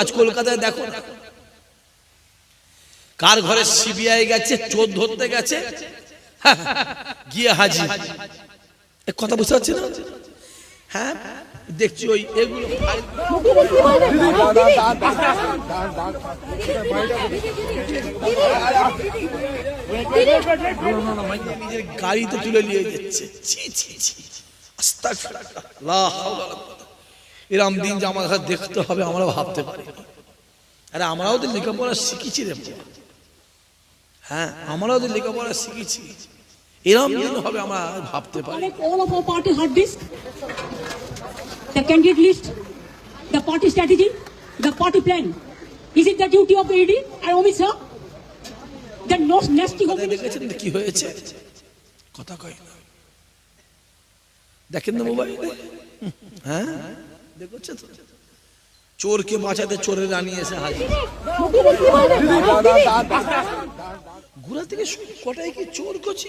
আজ কলকাতায় দেখো কার ঘরে সিবিআই গেছে, চোর ধরতে গেছে, গিয়ে হাজির। কথা বুঝতে পারছি না? হ্যাঁ দেখছি ওই এগুলো নিজের গাড়িতে তুলে নিয়ে যাচ্ছে। এরম দিন যে আমার কাছে দেখতে হবে আমরা ভাবতে পারি। আরে আমরাও তো লেখাপড়া শিখেছি রে, হ্যাঁ আমরাও তো লেখাপড়া শিখেছি, এরম দিন হবে আমরা ভাবতে পারি। All of our party hard disk, the candidate list, the party strategy, the party plan. Is it the duty of the ED and Amit Shah? The nasty দেখেছেন কি হয়েছে? কথা কয় না, দেখেন না মোবাইলে? হ্যাঁ দেখছেন তো, চোরকে বাঁচাতে চোরের রানী এসে হাজির। গুড়া থেকে কটাই কি চোর করছি?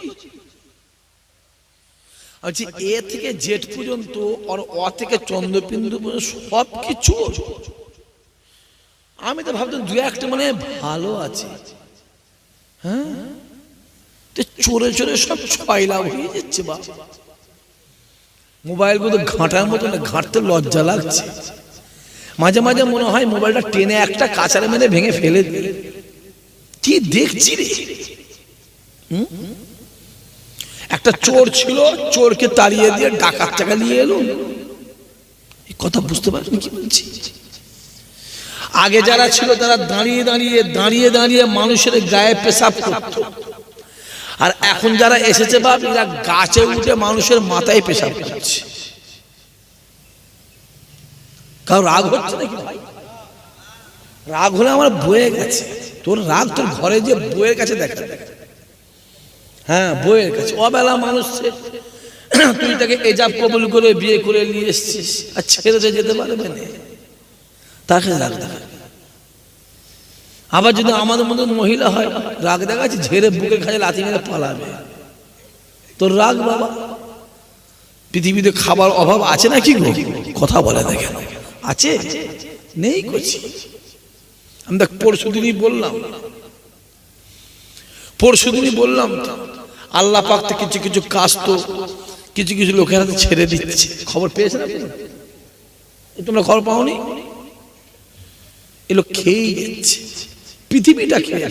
আচ্ছা এ থেকে জেট পর্যন্ত আর অ থেকে চন্দ্রবিন্দু পর্যন্ত সব কি চোর? আমি তো ভাবতাম দু একটা মানে ভালো আছে। হ্যাঁ চোরে চোরে সব ছয়লা হয়ে যাচ্ছে। বা মোবাইল মতো ঘাঁটার মতো না, ঘাঁটতে লজ্জা লাগছে। মাঝে মাঝে মনে হয় মোবাইলটা টেনে একটা কাঁচারে মেরে ভেঙে ফেলে দিলে। কি দেখছি রে? একটা চোর ছিল, চোরকে তাড়িয়ে দিয়ে ডাকাত টাকা নিয়ে এলো। এই কথা বুঝতে পারেন কি বলছি? আগে যারা ছিল তারা দাঁড়িয়ে দাঁড়িয়ে দাঁড়িয়ে দাঁড়িয়ে মানুষের গায়ে পেশাব করত, আর এখন যারা এসেছে বাপ এরা গাছে উঠে মানুষের মাথায় পেশাব করছে। কারো রাগ হচ্ছে নাকি ভাই? রাগ হলে আমার বয়ে গেছে। তোর রাগ তোর ঘরে যে বইয়ের কাছে দেখা। হ্যাঁ বইয়ের কাছে অবেলা মানুষ, তুই তাকে এজাব কবুল করে বিয়ে করে নিয়ে এসছিস আর ছেড়ে যেতে পারবে না, তাকে রাগ দেখা। আবার যদি আমাদের মতো মহিলা হয়, রাগ দেখাচ্ছে ঝেড়ে বুকের কাছে লাথি মেরে পালাবে। তোর রাগ বাবা। পৃথিবীতে খাবার অভাব আছে নাকি গো? কথা বলে না কেন? আছে নেই করছি। আমি দেখ পরশুদিনই বললাম আল্লাহ পাক তো কিছু কিছু কাজ তো কিছু কিছু লোকের হাতে ছেড়ে দিচ্ছে। খবর পেয়েছেন আপনি? তোমরা খবর পাওনি? এলো খেয়েই যাচ্ছে, পৃথিবীটা খেয়ে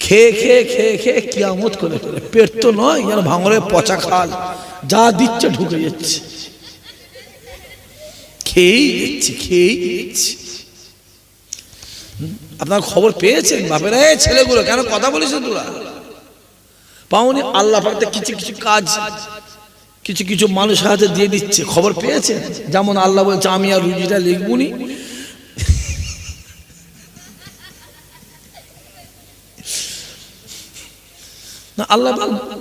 খেয়ে খেয়ে খেয়ে খেয়ে কিয়ামত করে ফেলে। পেট তো নয় যেন ভাঙরে পচা খাল, যা দিচ্ছে ঢুকে যাচ্ছে, খেয়েই যাচ্ছে। আপনার খবর পেয়েছেন বাপেরা? ছেলেগুলো কেন কথা বলিস তোরা? পাওনি? আল্লাহ পাক কিছু কিছু কাজ কিছু কিছু মানুষ হাতে দিয়ে দিচ্ছে, খবর পেয়েছেন? যেমন আল্লাহ বলছে আমি আর রুজিটা লিখবুনি। না আল্লাহ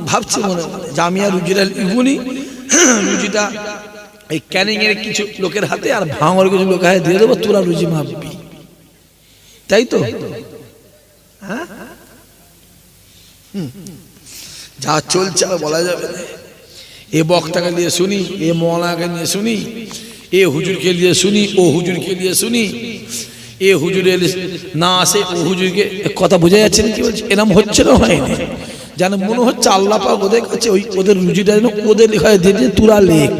ভাবছে মনে যে আমি আর রুজিটা লিখবুনি, রুজিটা এই ক্যানিং এর কিছু লোকের হাতে আর ভাঙর কিছু লোকের হাতে দিয়ে দেবো, তোরা রুজি মাপবি, তাই তো? হ্যাঁ যা চলছে বলা যাবে না। এ বক্তাকে নিয়ে শুনি, এ মৌলানাকে নিয়ে শুনি, এ হুজুরকে নিয়ে শুনি, ও হুজুরকে নিয়ে শুনি, এ হুজুরে না আসে ও হুজুরকে। কথা বোঝা যাচ্ছে না কি বলছে? এরম হচ্ছে না, হয়নি? যেন মনে হচ্ছে আল্লাহ পাক ওদের কাছে ওই ওদের রুজিটা যেন ওদের লেখা দিয়ে তুরা লেখ।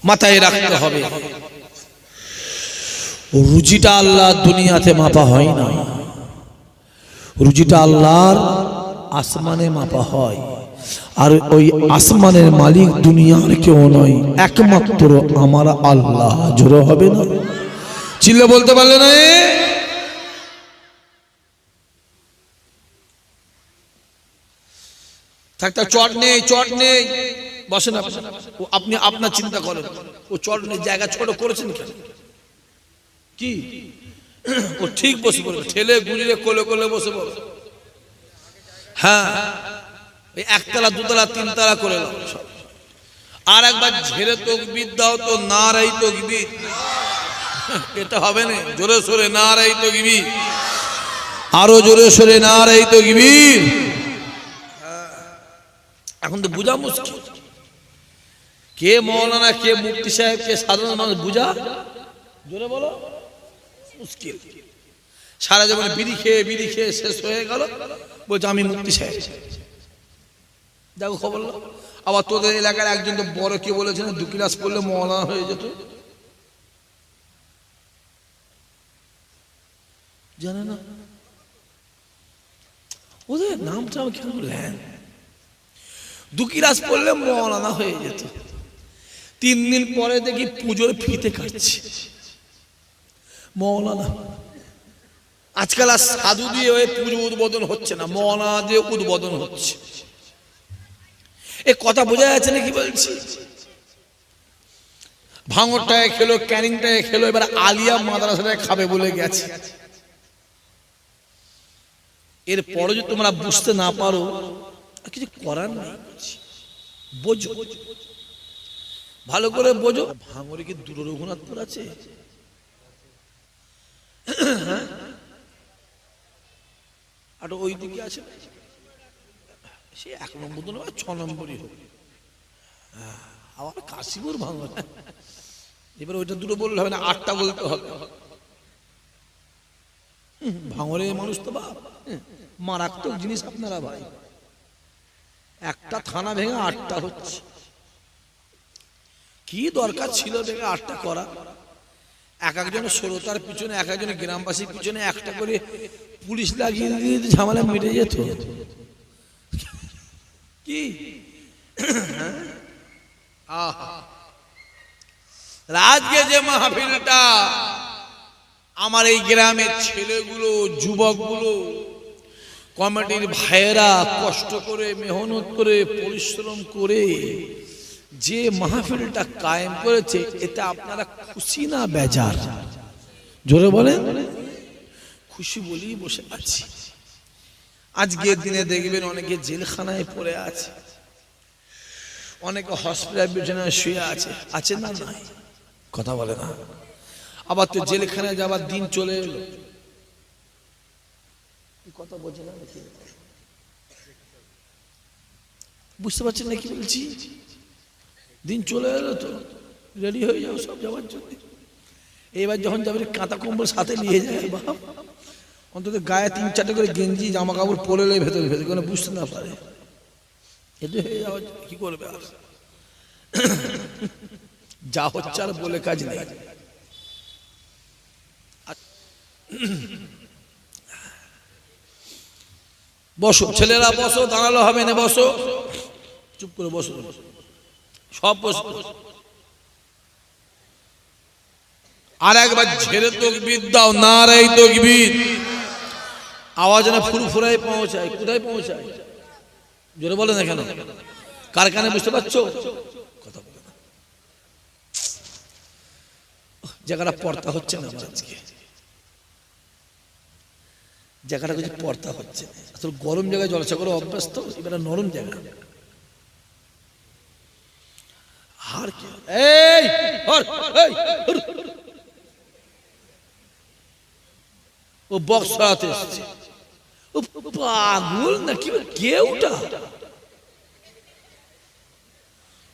মাথায় রাখতে হবে রুজিটা আল্লাহ দুনিয়াতে মাপা হয় না, রুজিটা আল্লাহর আসমানে মাপা হয়। আর ওই আসমানের মালিক দুনিয়ার কেউ নয়, একমাত্র আমার আল্লাহ। জোরে হবে না? চিল্লে বলতে পারলে না? থাকতে চট নেই বসেন আপনি আপনার চিন্তা করেন। ও চট নেই, জায়গা ছোট করেছেন কেন? কি ও ঠিক বসে পড়বে, ঠেলে গুলিয়ে কোলে কোলে বসে পড়বে। হ্যাঁ একতলা দুতলা তিনতলা করে নাও। আর একবার ঝেড়ে তকবীর দাও তো, নারাই তকবীর। এটা হবে না, জোরে সোরে নারাই তকবীর, আরো জোরে সোরে নারাই তকবীর। এখন তো বোঝা মুশকিল। কে মৌলানা কে মুফতি সাহেব কে সাধারণ মানুষ বুঝা জোরে বলো মুশকিল। সারা জীবনে বিড়ি খেয়ে শেষ হয়ে গেল, বলছে আমি মুফতি সাহেব। দেখো খবর না। আবার তোদের এলাকার একজন তো বড় কে বলেছেন 2 ক্লাস পড়লে মৌলানা হয়ে যেত, জানে না? ওদের নামটা কেন বললেন? 2 ক্লাস পড়লে মৌলানা হয়ে যেত। 3 দিন পরে দেখি পুজোর ফিতে কাটছে মৌলানা। আজকাল আর সাধু দিয়ে ওই পুজো উদ্বোধন হচ্ছে না, মৌলানা দিয়ে উদ্বোধন হচ্ছে। এ কথা বোঝা যাচ্ছে না কি বলছি? ভাঙরটায় খেলো, ক্যানিংটায় খেলো, এবার আলিয়া মাদ্রাসাটায় খাবে বলে গেছে। এরপরে যদি তোমরা বুঝতে না পারো কিছু করার নেই, বোঝো, ভালো করে বোঝো। ভাঙরে কি দূর রঘুনাথপুর আছে? আর ওই দিকে আছে, সে 1 নম্বর 2 নম্বর 6 নম্বরই হোক। আবার কাশীপুর ভাঙর, এবার ওইটা দুটো বললে হবে না, 8টা বলতে হবে। ভাঙরের মানুষ তো বাপ মারাত্মক জিনিস আপনারা ভাই। একটা থানা ভেঙে 8টা হচ্ছে, কি দরকার ছিল ভেঙে 8টা করা? এক একজনের শ্রোতার পিছনে, এক একজনের গ্রামবাসীর পিছনে একটা করে পুলিশ লাগিয়ে দিয়ে ঝামেলা মিটে যেত। কি আজকে যে মাহফিলটা আমার এই গ্রামের ছেলেগুলো, যুবকগুলো, কমিটির ভাইয়েরা কষ্ট করে, মেহনত করে, পরিশ্রম করে যে মাহফিলটা কায়েম করেছে, এটা আপনারা খুশি না বেজার? জোরে বলেন। খুশি বলেই বসে আছি। আজকের দিনে দেখবেন অনেকে জেলখানায় পড়ে আছে, অনেকে হসপিটাল বিছানায় শুয়ে আছে, আছে না? নাই, কথা বলে না। আবার তো জেলখানায় যাবার দিন চলে এলো, কথা বোঝে না, বুঝতে পারছেন না কি বলছি? দিন চলে এলো তো রেডি হয়ে যাও সব যাওয়ার জন্য। এবার যখন যাবে কাঁথা কম্বল সাথে নিয়ে যায়, বাপ অন্তত গায়ে 3-4টে করে গেঞ্জি জামা কাপড় পরে এলে ভেতরে ভেতরে কোনো বুঝতে না পারে, এতে হয়ে যাওয়া কি করবে? আর যা হচ্ছে আর বলে কাজ নেই। বসো ছেলেরা, বসো, দাঁড়ালো হবে না, বসো, চুপ করে বসো, সব বসো। আর একবার ঝেড়ে তাকবীর দাও, নারায়ে তাকবীর। আওয়াজ না ফুরফুরায় পৌঁছায়। কোথায় পৌঁছায়? জোরে বলে না কেন? কারখানায়, বুঝতে পারছো? কথা বলে না, জায়গাটা পড়তা হচ্ছে না আমার আজকে, জায়গাটা কিছু পড়তা হচ্ছে। আসলে গরম জায়গায় জলসা করে অভ্যাস তো, এবার নরম জায়গা। আর কি ও বক্স সরাতে এসছে, ও পাগল নাকি কেউটা?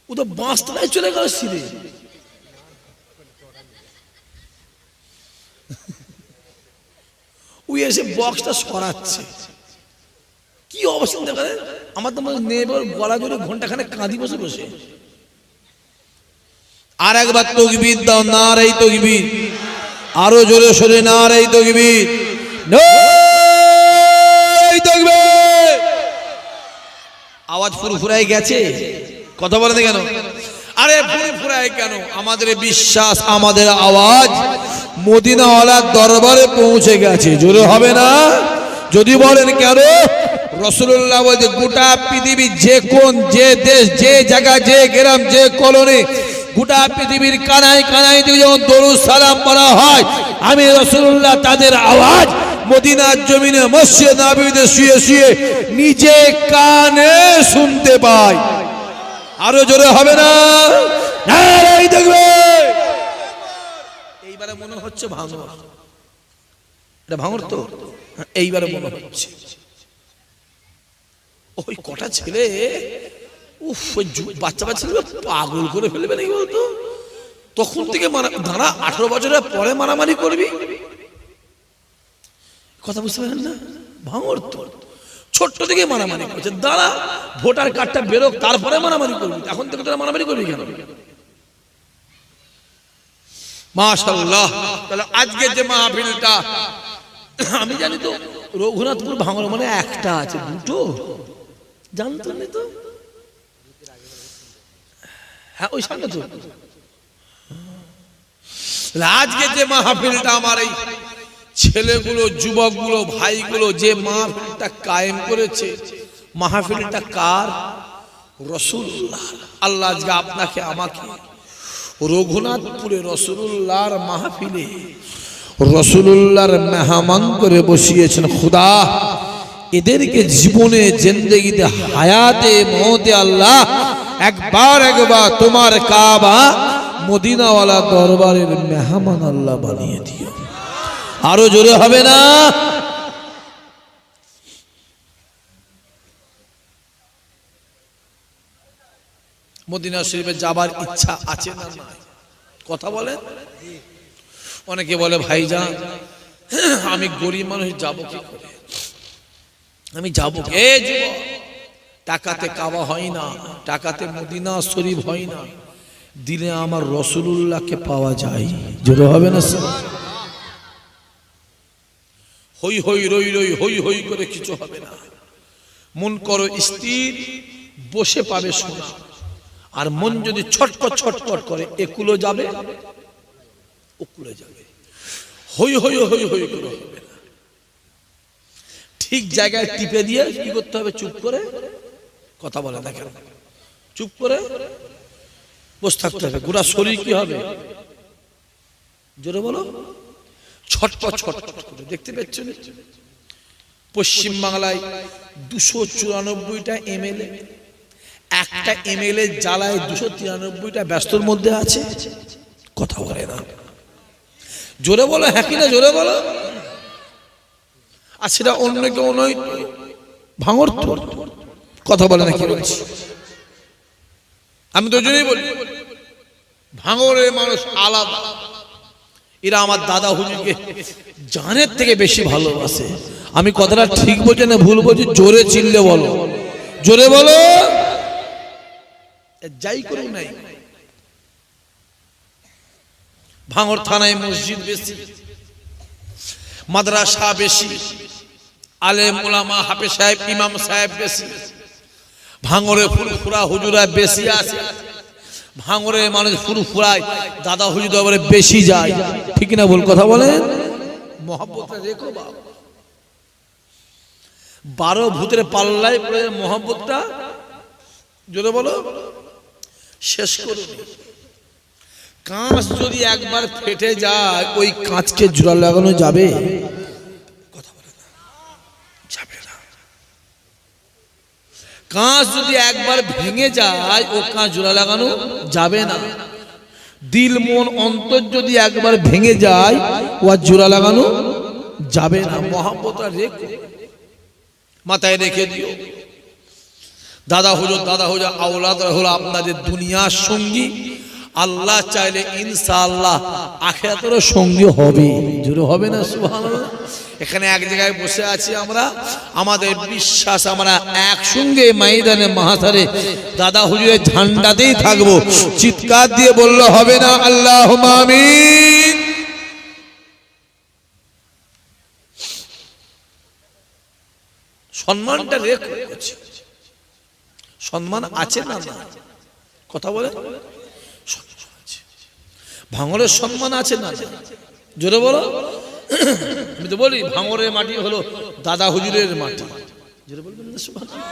ও তো বাঁশতলায় চলে গেল সিঁড়ে। ওই এসে বক্সটা সরাচ্ছে, কি অবস্থা দেখা যায়। আমার তো নেবার গলা জোরে ঘন্টাখানে কাঁদি বসে বসে। আর একবার তাকবীর দাও, নারায়ে তাকবীর। আরো জোরে সরে নারায়ে তাকবীর, নারায়ে তাকবীর। আওয়াজ ফুরফুরায় গেছে, কথা বলে না কেন? আরে ফুরফুরায় কেন? আমাদের বিশ্বাস, আমাদের আওয়াজ মদিনাওয়ালার দরবারে পৌঁছে গেছে। জোরে হবে না? যদি বলেন কেন? রাসূলুল্লাহ বলে গোটা পৃথিবী, যে কোন, যে দেশ, যে জায়গা, যে গ্রাম, যে কলোনি, গোটা পৃথিবীর কানায় কানায় যখন দরুদ সালাম পড়া হয়, আমি রাসূলুল্লাহ তাদের আওয়াজ মদিনার জমিনে মসজিদ নববীতে শুয়ে শুয়ে নিজে কানে শুনতে পাই। আরো জোরে হবে না? নারায়ে তাকবীর। এইবারে মনে হচ্ছে ভাঙর, এটা ভাঙর তো, এইবারে মনে হচ্ছে ওই কটা ছেলে উফ, ওই বাচ্চা বাচ্চা পাগল করে ফেলবে নাকি বলতো? তখন থেকে দাঁড়া, 18 বছরের পরে মারামারি করবি, কথা বুঝতে পারেন না? ভাঙর তো ছোট্ট থেকে মারামারি করছে, দাঁড়া ভোটার কার্ডটা বেরোক তারপরে মারামারি করবি, এখন থেকে তোরা মারামারি করবি কেন? মাশাআল্লাহ। তাহলে আজকে যে মাহফিলটা, আমি জানি তো রঘুনাথপুর ভাঙর মানে একটা আছে, দুটো জানতো না তো? হ্যাঁ, ওই সামনে তো। আজকে যে মাহফিলটা আমার এই ছেলেগুলো, যুবকগুলো, ভাইগুলো যে মাহফিলটা কায়েম করেছে, মাহফিলটা কার? রাসূলুল্লাহ। আল্লাহ আজকে আপনাকে আমাকে রঘুনাথপুরে রাসূলুল্লাহর মাহফিলে রাসূলুল্লাহর মেহমান করে বসিয়েছেন। খোদা এদেরকে জীবনে জিন্দেগিতে হায়াতে মওতে আল্লাহ একবার তোমার কাবা মদিনাওয়ালা দরবারের মেহমান আল্লাহ বানিয়ে দিও। আরো জোরে হবে না? মদিনা শরীফে যাবার ইচ্ছা আছে না নাই? কথা বলেন। অনেকে বলে ভাইজান আমি গরিব মানুষ যাব কি করে, আমি যাবো কে? যুবক, টাকাতে কাবা হয় না, টাকাতে মদিনা শরীফ হয় না, দিলে আমার রাসূলুল্লাহকে পাওয়া যায়। জোরে হবে না? হই হই রই রই হই হই করে কিছু হবে না। মন করো স্থির, বসে পাবে সোনা। আর মন যদি ছটপট ছটপট করে, একুলো যাবে ওকুলে যাবে। হই হই হই হই করে হবে না। ঠিক জায়গায় টিপে দিয়ে কি করতে হবে? চুপ করে, কথা বলে না কেন, চুপ করে বসে থাকতে হবে। গোটা শরীর কি হবে? জোরে বলো। ছটপট ছটপট করে। দেখতে পাচ্ছেন পশ্চিম বাংলায় 294টা এমএলএ, একটা এমএলএ জ্বালায় 293টা ব্যস্তর মধ্যে আছে। কথা বলে না, জোরে বলো। হ্যাঁ কিনা জোরে বলো। আর সেটা অন্য কেউ নয়, ভাঙর তো। কথা বলে না কি বলছি? আমি তো জন্যই বলি ভাঙরের মানুষ আলাদা। এরা আমার দাদা হুজুরকে জানের থেকে বেশি ভালোবাসে। আমি কথাটা ঠিক বলছি না ভুল বলছি? জোরে চিল্লে বলো, জোরে বলো। যাই করুক নাই, ভাঙর থানায় মসজিদ বেশি, মাদ্রাসা বেশি, আলেম ওলামা হাফেজ সাহেব ইমাম সাহেব বেশি, ভাঙরে ফুরফুরা হুজুরা বেশি আছে। ভাঙরে মানুষ ফুরফুরায় দাদা হুজুর দরবারে বেশি যায়। ঠিক না ভুল কথা বলেন? মহব্বতটা রেখো বাবা। 12 ভূতের পাল্লায় পড়ে মহব্বতটা, জোরে বলো, শেষ করুন। কাঁচ যদি একবার ফেটে যায়, ওই কাঁচকে জোড়া লাগানো যাবে? কথা বলে না, যাবে না। কাঁচ যদি একবার ভেঙে যায়, ও কাঁচ জোড়া লাগানো যাবে না। দিল মন অন্তর যদি একবার ভেঙে যায়, ও আর জোড়া লাগানো যাবে না। মহব্বতটা রেখো, মাথায় রেখে দিও। দাদা হুজুর আওলাদ হলো আপনাদের দুনিয়ার সঙ্গী। আল্লাহ চাইলে ইনশাআল্লাহ আখিরাতেরও সঙ্গী হবে। জোরে হবে না সুবহানাল্লাহ? এখানে এক জায়গায় বসে আছি আমরা, আমাদের বিশ্বাস আমরা একসঙ্গে ময়দানে মাহশারে দাদা হুজুরের ঝান্ডাতেই থাকবো। চিৎকার দিয়ে বললে হবে না আল্লাহুম্মা আমিন? সম্মানটা রেখো। সম্মান আছে না? না, কথা বলে। ভাঙরের সম্মান আছে না? জোরে বলো। আমি তো বলি ভাঙরের মাটি হলো দাদা হুজুরের মাটি। জোরে বলবেন না সুবহানাল্লাহ?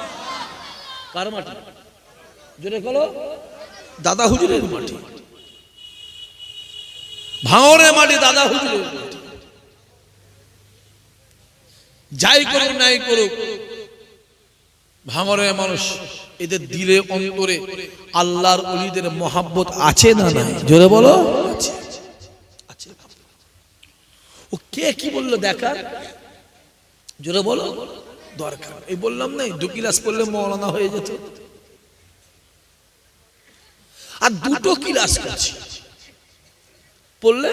কার মাটি? জোরে বলো। দাদা হুজুরের মাটি। ভাঙরের মাটি দাদা হুজুরের মাটি। যাই করুক নাই করুক, ভাঙরের মানুষ, এদের দিলে অন্তরে আল্লাহর ওলিদের মহাব্বত আছে না নাই? জোরে বলো। আছে। ও কে কি বললো দেখার? জোরে বলো। দরকার এই বললাম নাই 2 ক্লাস পড়লে মওলানা হয়ে যেত। আর দুটো ক্লাস করছি পড়লে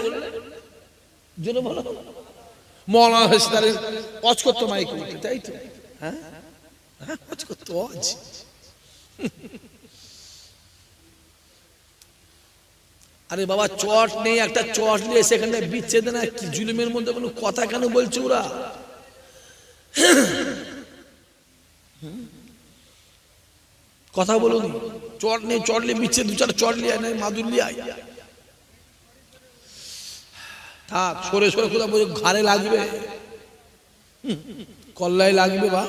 জোরে বলো মৌলানা হেসদারের ওয়াজ করতো মাইক তাই তো হ্যাঁ ওয়াজ করতো ওয়াজ আরে বাবা চট নেই একটা চট নিয়ে সেখানে বিচ্ছেদ না কি জুলুমের মধ্যে কোনো কথা কেন বলছে ওরা কথা বলুন চট নেই চট নিয়ে বিচ্ছেদ দু চার চট নিয়ে নাই মাদুর নিয়ে আয় থাক সরে সরে কোথাও বলছে ঘাড়ে লাগবে কল্লায় লাগবে বা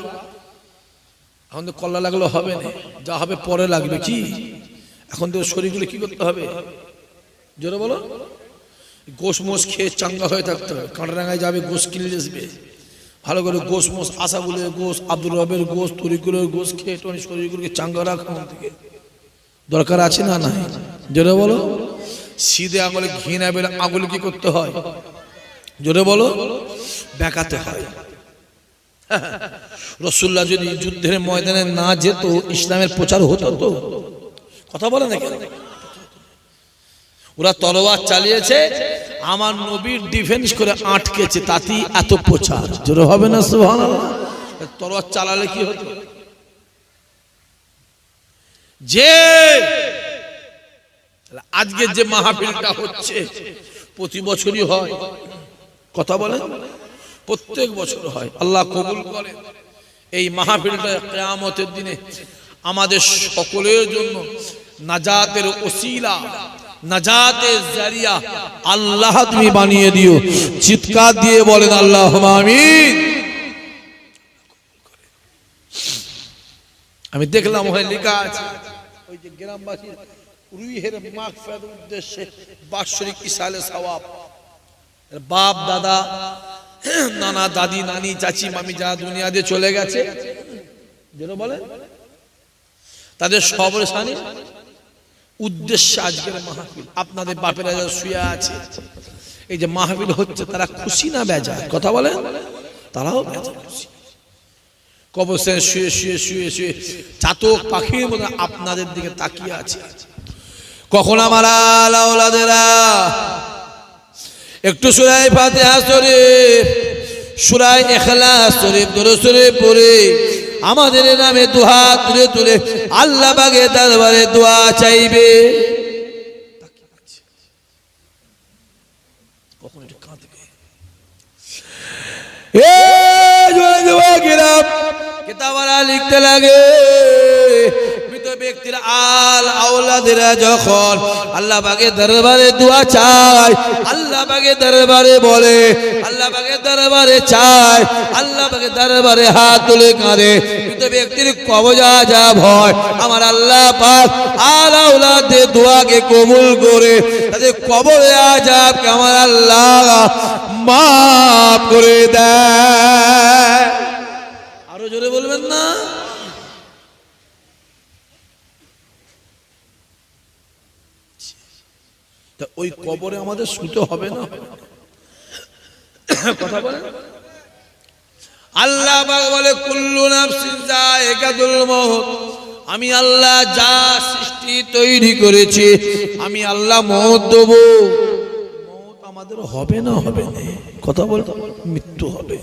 এখন তো কল্লা লাগলো হবে না যা হবে পরে লাগবে কি এখন তো শরীরগুলো কি করতে হবে জোরে বলো গোশ মোষ খেয়ে চাঙ্গা হয়ে থাকতে হবে কাঁটারাঙ্গায় যাবে গোশ কিনে আসবে ভালো করে গোশ মোষ আশাগুলের গোশ আব্দুল রবের গোশ তরিকুলের গোশ খেয়ে টোনি শরীরগুলোকে চাঙ্গা রাখা থেকে দরকার আছে না নাই জোরে বলো সিধে আঙুলে ঘি না বেলে আঙুলে কি করতে হয় জোরে বলো বেঁকাতে হয় রাসূলুল্লাহ যদি যুদ্ধের ময়দানে না যেত ইসলামের প্রচার হতো তো কথা বলে না কেন ওরা তলোয়ার চালিয়েছে আমার নবীর ডিফেন্স করে আটকেছে তাতেই এত প্রচার জোরে হবে না সুবহানাল্লাহ তলোয়ার চালালে কি হতো যে আজকে যে মাহফিলটা হচ্ছে প্রতি বছরই হয় কথা বলেন প্রত্যেক বছর হয় আল্লাহ কবুল করে এই মাহফিলটা কিয়ামতের দিনে আমাদের সকলের জন্য নাজাতের ওসিলা নাজাতের জারিয়া আল্লাহ তুমি বানিয়ে দিও চিৎকার দিয়ে বলেন আল্লাহুম্মা আমিন আমি দেখলাম ওখানে লেখা আছে ওই যে গ্রামবাসীর রুহের মাগফিরাতের উদ্দেশ্যে বাৎসরিক ইসালে সওয়াব বাপ দাদা নানা দাদি নানি চাচি মামি যারা দুনিয়াতে চলে গেছে যেন বলে তাদের সবর শানে উদ্দেশ্যে আজকের মাহফিল আপনাদের বাপেরা যারা শুয়ে আছে এই যে মাহফিল হচ্ছে তারা খুশি না বেজার কথা বলেন তারাও বেজার খুশি কবরস্থানে শুয়ে শুয়ে শুয়ে শুয়ে চাতক পাখির মতো আপনাদের দিকে তাকিয়ে আছে কখন আমার আওলাদেরা একটু সূরা ফাতিহা শরীফ সূরা ইখলাস শরীফ দরুদ শরীফ পড়ে আমাদের নামে দুহাত তুলে তুলে আল্লাহ পাকের দরবারে দোয়া চাইবে কখন এটা কাঁদবে এ জোরে দোয়া কিরাম কিতাবরা লিখতে লাগে মৃত ব্যক্তির আওলাদেরা যখন আল্লাহ পাকের দরবারে দোয়া চায় আল্লাহ পাকের দরবারে বলে আল্লাহ পাকের দরবারে চায় আল্লাহ পাকের দরবারে হাত তুলে কাঁদে মৃত ব্যক্তির কবর আযাব হয় আমার আল্লাহ পাক আওলাদের দোয়াকে কবুল করে তাদের কবর আযাবকে আমার আল্লাহ মাফ করে দেয় আরো জোরে বলবেন না ওই কবরে আমাদের শুতে হবে না কথা বলেন আল্লাহ পাক বলে কুল্লু নাফসিন যায়িকাতুল মউত আমি আল্লাহ যা সৃষ্টি তৈরি করেছি আমি আল্লাহ মওত দেব মওত আমাদের হবে না হবে না কথা বল মৃত্যু হবে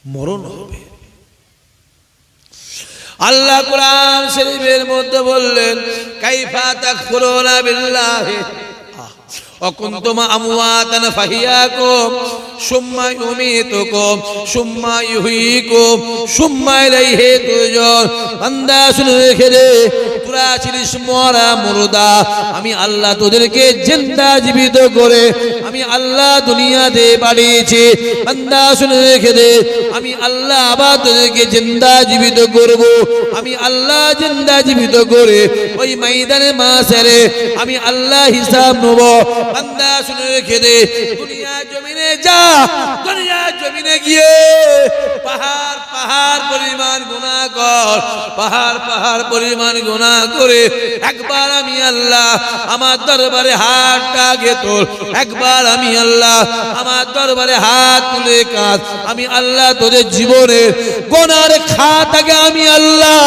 মরণ হবে আল্লাহ কোরআন শরীফের মধ্যে বললেন কাইফা তাকফুরুনা বিল্লাহি وكنتم أمواتا فأحياكم ثم يميتكم ثم يحييكم ثم إليه ترجعون বান্দা শুনে রেখে দে তোরা ছিলিস মরা মুর্দা আমি আল্লাহ তোদেরকে জিন্দা জীবিত করে আমি আল্লাহ দুনিয়াতে পাঠিয়েছি বান্দা শুনে রেখে দে আমি আল্লাহ আবার তোদেরকে জিন্দা জীবিত করব আমি আল্লাহ জিন্দা জীবিত করে ওই ময়দানে মাশারে আমি আল্লাহ হিসাব নেব বান্দা শুনে রেখে দে দুনিয়া জমিনে যা দুনিয়া জমিনে গিয়ে পাহাড় পাহাড় পরিমাণ গুনাহ কর পাহাড় পাহাড় পরিমাণ গুনাহ করে একবার আমি আল্লাহ আমার দরবারে হাতটাকে তোল একবার আমি আল্লাহ আমার দরবারে হাত তুলে কাঁদ আমি আল্লাহ তোদের জীবনের গুনাহের খাতাকে আমি আল্লাহ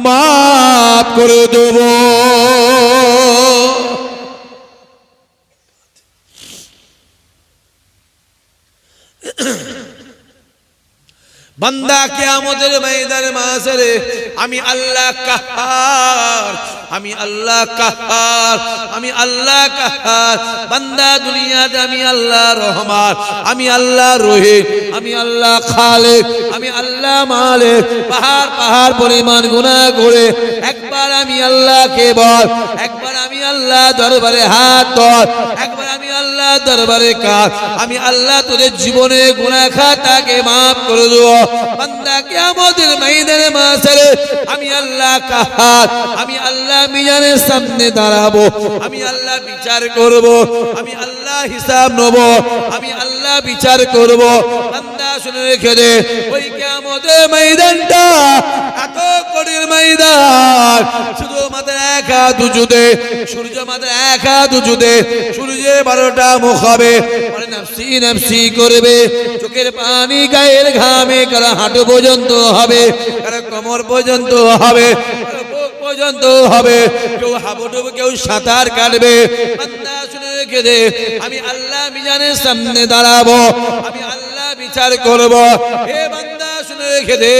মাফ করে দেব। বান্দা কিয়ামতের ময়দানে মাসরে আমি আল্লাহ কাহার, আমি আল্লাহ কাহার, আমি আল্লাহ কাহার। বান্দা দুনিয়াতে আমি আল্লাহ রহমান, আমি আল্লাহ রহিম, আমি আল্লাহ খালেক, আমি আল্লাহ মালিক। পাহাড় পাহাড় পরিমাণ গুনাহ করে একবার আমি আল্লাহকে বল, একবার আমি আল্লাহ দরবারে হাত ধর, একবার আমি আল্লাহ দরবারে কাঁদ। আমি আল্লাহ তোদের জীবনে গুনাহ খাতাকে মাফ করে দেব। বান্দা কিয়ামতের ময়দানে মাসরে আমি আল্লাহ কাহার, আমি আল্লাহ মিজানের সামনে দাঁড়াবো, আমি আল্লাহ বিচার করব, আমি আল্লাহ হিসাব নেব, আমি আল্লাহ বিচার করব। বান্দা শুনে রেখে দে, ওই কিয়ামতের ময়দানটা এত কঠিন ময়দান, শুধু মাত্র এক হাত উঁচুতে সূর্য, মাত্র এক হাত উঁচুতে সূর্যের 12টা মুখ হবে, নফসি নফসি করবে, চোখের পানি গায়ের ঘামে কারো হাঁটু পর্যন্ত হবে, কারো কোমর পর্যন্ত হবে, কারো বুক পর্যন্ত হবে, কেউ হাবুডুবু, কেউ সাঁতার কাটবে। বান্দা শুনে রেখে দে, আমি আল্লাহ মিজানের সামনে দাঁড়াবো, আমি আল্লাহ বিচার করব। হে বান্দা শুনে রেখে দে,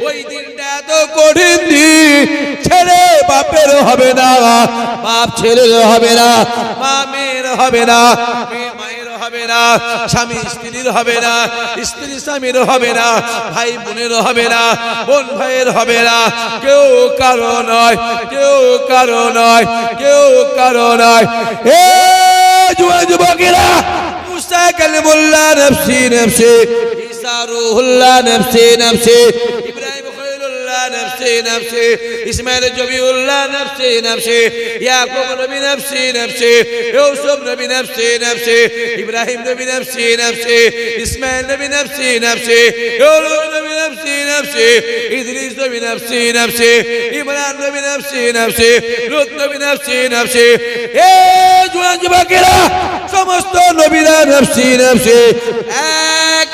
ওই দিনটা এত কঠিন দিন, ছেলে বাপের হবে না, বাপ ছেলের হবে না, মা মেয়ের হবে না, মেয়ে মায়ের হবে না, স্বামী স্ত্রীর হবে না, স্ত্রী স্বামীর হবে না, ভাই বোনের হবে না, বোন ভাইয়ের হবে না, কেউ কারো নয়, কেউ কারো নয়, কেউ কারো নয়। হে জুয়া যুবকেরা, মুসা কালিমুল্লাহ নফসি নফসি, ঈসা রূহুল্লাহ নফসি নফসি, ইব্রাহিম খলিলুল্লাহ নফসি নফসি, ইসমাইল জবিউল্লাহ নফসি নফসি, ইয়াকুব নবী নফসি নফসি, ইউসুফ নবী নফসি নফসি, ইব্রাহিম নবী নফসি নফসি, ইসমাইল নবী নফসি নফসি, ইউনুস নবী নফসি নফসি, ইদ্রিস নবী নফসি নফসি, ইমরান নবী নফসি নফসি, লূত নবী নফসি নফসি। হে জওয়ান যুবকেরা, সমস্ত নবীরা নফসি নফসি, এক